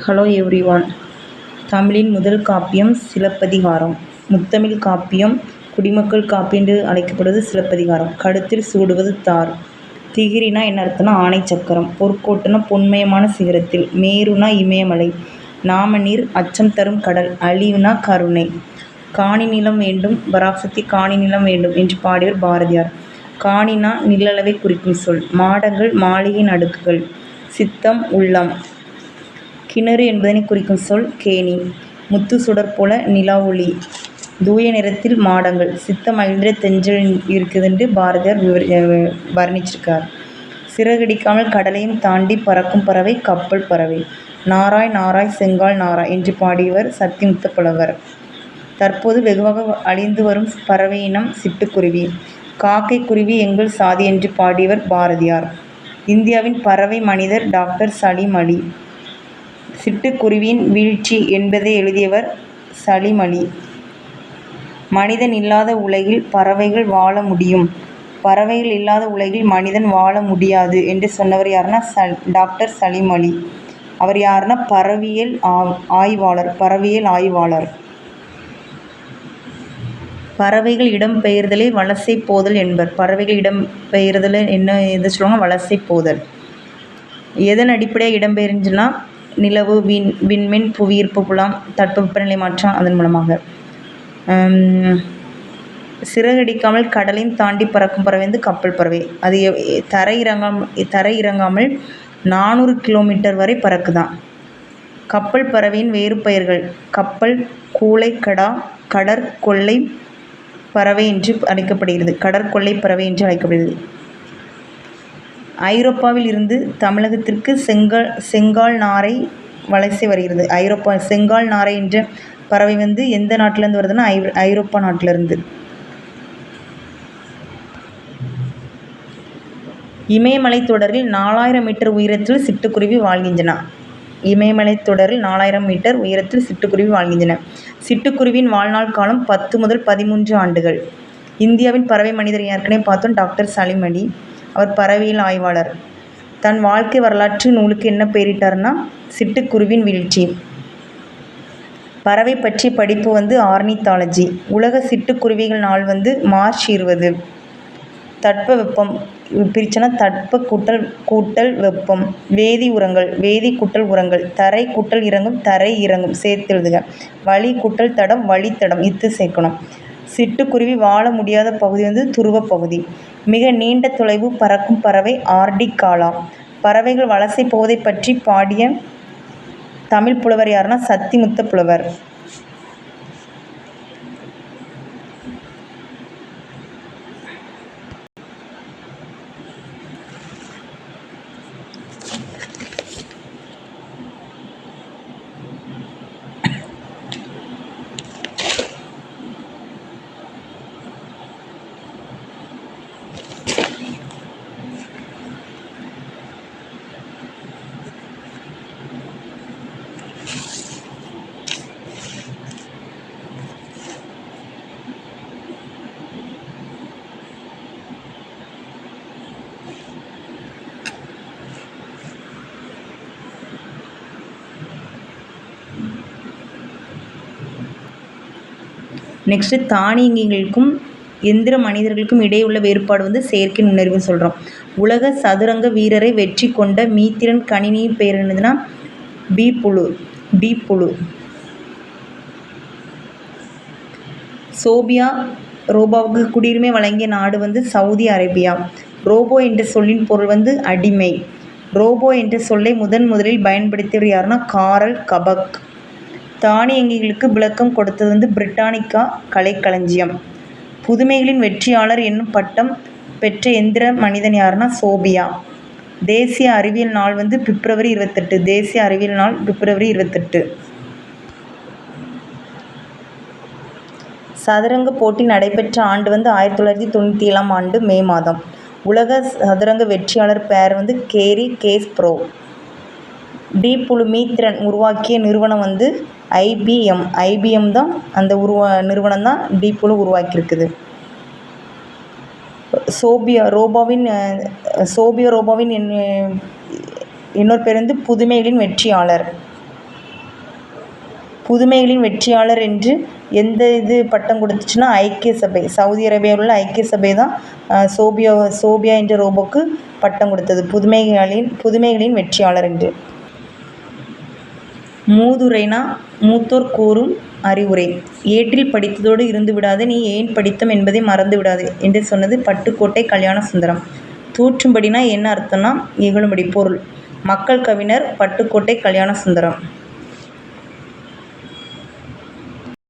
Hello everyone. தமிழின் முதல் காப்பியம் சிலப்பதிகாரம். முத்தமிழ் காப்பியம், குடிமக்கள் காப்பியம் என்று அழைக்கப்படுவது சிலப்பதிகாரம். கழுத்தில் சூடுவது தார். திகிரினா என்ன அர்த்தம்னா ஆணை சக்கரம். பொற்கோட்டுனா பொன்மயமான சிகரத்தில். மேருனா இமயமலை. நாமநீர் அச்சம் தரும் கடல். அழிவுனா கருணை. காணி நிலம் வேண்டும் பராசக்தி காணி நிலம் வேண்டும் என்று பாடியவர் பாரதியார். காணினா நில்லளவை குறிக்கும் சொல். மாடங்கள் மாளிகையின் அடுக்குகள். சித்தம் உள்ளம். கிணறு என்பதனை குறிக்கும் சொல் கேணி. முத்து சுடர் போல நிலா ஒளி. தூய நிறத்தில் மாடங்கள். சித்தம் மகிழ்ந்த தென்றல் இருக்குதுன்று பாரதியார் வர்ணிச்சிருக்கார். சிறகடிக்காமல் கடலையும் தாண்டி பறக்கும் பறவை கப்பல் பறவை. நாராய் நாராய் செங்கால் நாராய் என்று பாடியவர் சத்திமுத்த புலவர். தற்போது வெகுவாக அழிந்து வரும் பறவை இனம் சிட்டுக்குருவி. காக்கை குருவி எங்கள் சாதி என்று பாடியவர் பாரதியார். இந்தியாவின் பறவை மனிதர் டாக்டர் சலீம் அலி. சிட்டுக்குருவியின் வீழ்ச்சி என்பதை எழுதியவர் சலீம் அலி. மனிதன் இல்லாத உலகில் பறவைகள் வாழ முடியும், பறவைகள் இல்லாத உலகில் மனிதன் வாழ முடியாது என்று சொன்னவர் யாருன்னா டாக்டர் சலீம் அலி. அவர் யாருன்னா பறவையியல் ஆய்வாளர். பறவைகள் இடம்பெயர்தலை வலசை போதல் என்பர். பறவைகள் இடம்பெயர்தல் என்ன எது சொல்லுவாங்க? வலசை போதல். எதன் அடிப்படையாக இடம்பெயர்ந்துன்னா நிலவு, விண்மீன், புவியீர்ப்பு புலம், தட்பவெப்பநிலை மாற்றம் அதன் மூலமாக. சிறகடிக்காமல் கடலையும் தாண்டி பறக்கும் பறவை வந்து கப்பல் பறவை. அது தரை இறங்காமல் 400 கிலோமீட்டர் வரை பறக்குதான். கப்பல் பறவையின் வேறு பெயர்கள் கப்பல், கூளை, கடா, கடற்கொள்ளை பறவை என்று அழைக்கப்படுகிறது. கடற்கொள்ளை பறவை என்று அழைக்கப்படுகிறது. ஐரோப்பாவில் இருந்து தமிழகத்திற்கு செங்கால் நாரை வலசை வருகிறது. செங்கால் நாரை என்ற பறவை வந்து எந்த நாட்டிலேருந்து வருதுன்னா ஐரோப்பா நாட்டிலிருந்து. இமயமலை தொடரில் 4000 மீட்டர் உயரத்தில் சிட்டுக்குருவி வாழ்கின்றன. இமயமலை தொடரில் 4000 மீட்டர் உயரத்தில் சிட்டுக்குருவி வாழ்கின்றன. சிட்டுக்குருவியின் வாழ்நாள் காலம் 10 முதல் 13 ஆண்டுகள். இந்தியாவின் பறவை மனிதர் ஏற்கனவே பார்த்தோம், டாக்டர் சலீம் அலி. அவர் பறவையியல் ஆய்வாளர். தன் வாழ்க்கை வரலாற்று நூலுக்கு என்ன பெயரிட்டார்னா சிட்டுக்குருவின் வீழ்ச்சி. பறவை பற்றிய படிப்பு வந்து ஆர்னித்தாலஜி. உலக சிட்டுக்குருவிகள் நாள் வந்து மார்ச் 20. தட்ப வெப்பம் பிரிச்சனா தட்ப கூட்டல் வெப்பம். வேதி உரங்கள் வேதி கூட்டல் உரங்கள். தரை கூட்டல் இறங்கும் தரை இறங்கும் சேர்த்து எழுதுக. வழி கூட்டல் தடம் வழித்தடம் இத்து சேர்க்கணும். சிட்டுக்குருவி வாழ முடியாத பகுதி வந்து துருவ பகுதி. மிக நீண்ட தொலைவு பறக்கும் பறவை ஆர்டிக் காலா. பறவைகள் வலசை போவதை பற்றி பாடிய தமிழ் புலவர் யாருன்னா சத்திமுத்த புலவர். நெக்ஸ்ட்டு தானியங்கிகளுக்கும் எந்திர மனிதர்களுக்கும் இடையே உள்ள வேறுபாடு வந்து செயற்கை நுண்ணறிவுன்னு சொல்கிறோம். உலக சதுரங்க வீரரை வெற்றி கொண்ட மீத்திரன் கணினியின் பெயர் என்னதுன்னா டீப் புளு. சோபியா ரோபோவுக்கு குடியுரிமை வழங்கிய நாடு வந்து சவுதி அரேபியா. ரோபோ என்ற சொல்லின் பொருள் வந்து அடிமை. ரோபோ என்ற சொல்லை முதலில் பயன்படுத்தியவர் யாருன்னா காரல் கபக். தானியங்கிகளுக்கு விளக்கம் கொடுத்தது வந்து பிரிட்டானிக்கா கலைக்களஞ்சியம். புதுமைகளின் வெற்றியாளர் என்னும் பட்டம் பெற்ற எந்திர மனிதன் யாருன்னா சோபியா. தேசிய அறிவியல் நாள் வந்து பிப்ரவரி 28. தேசிய அறிவியல் நாள் பிப்ரவரி 28. சதுரங்க போட்டி நடைபெற்ற ஆண்டு வந்து 1997 ஆண்டு மே மாதம். உலக சதுரங்க வெற்றியாளர் பெயர் வந்து கேரி கேஸ்ப்ரோ. டீப் புளு மீத்திரன் உருவாக்கிய நிறுவனம் வந்து ஐபிஎம் தான் அந்த நிறுவனம் தான் டீப் புளு உருவாக்கியிருக்குது. சோபியா ரோபோவின் இன்னொரு பேர் வந்து புதுமைகளின் வெற்றியாளர். புதுமைகளின் வெற்றியாளர் என்று எந்த பட்டம் கொடுத்துச்சுன்னா ஐக்கிய சபை. சவுதி அரேபியாவில் உள்ள ஐக்கிய சபை தான் சோபியா என்ற ரோபோக்கு பட்டம் கொடுத்தது புதுமைகளின் வெற்றியாளர் என்று. மூதுரைனா மூத்தோர் கூறும் அறிவுரை. ஏட்டில் படித்ததோடு இருந்து விடாது, நீ ஏன் படித்தோம் என்பதை மறந்து விடாது என்று சொன்னது பட்டுக்கோட்டை கல்யாண சுந்தரம். தூற்றும்படினா என்ன அர்த்தம்னா இகழும்படி. பொருள்: மக்கள் கவிஞர் பட்டுக்கோட்டை கல்யாண சுந்தரம்.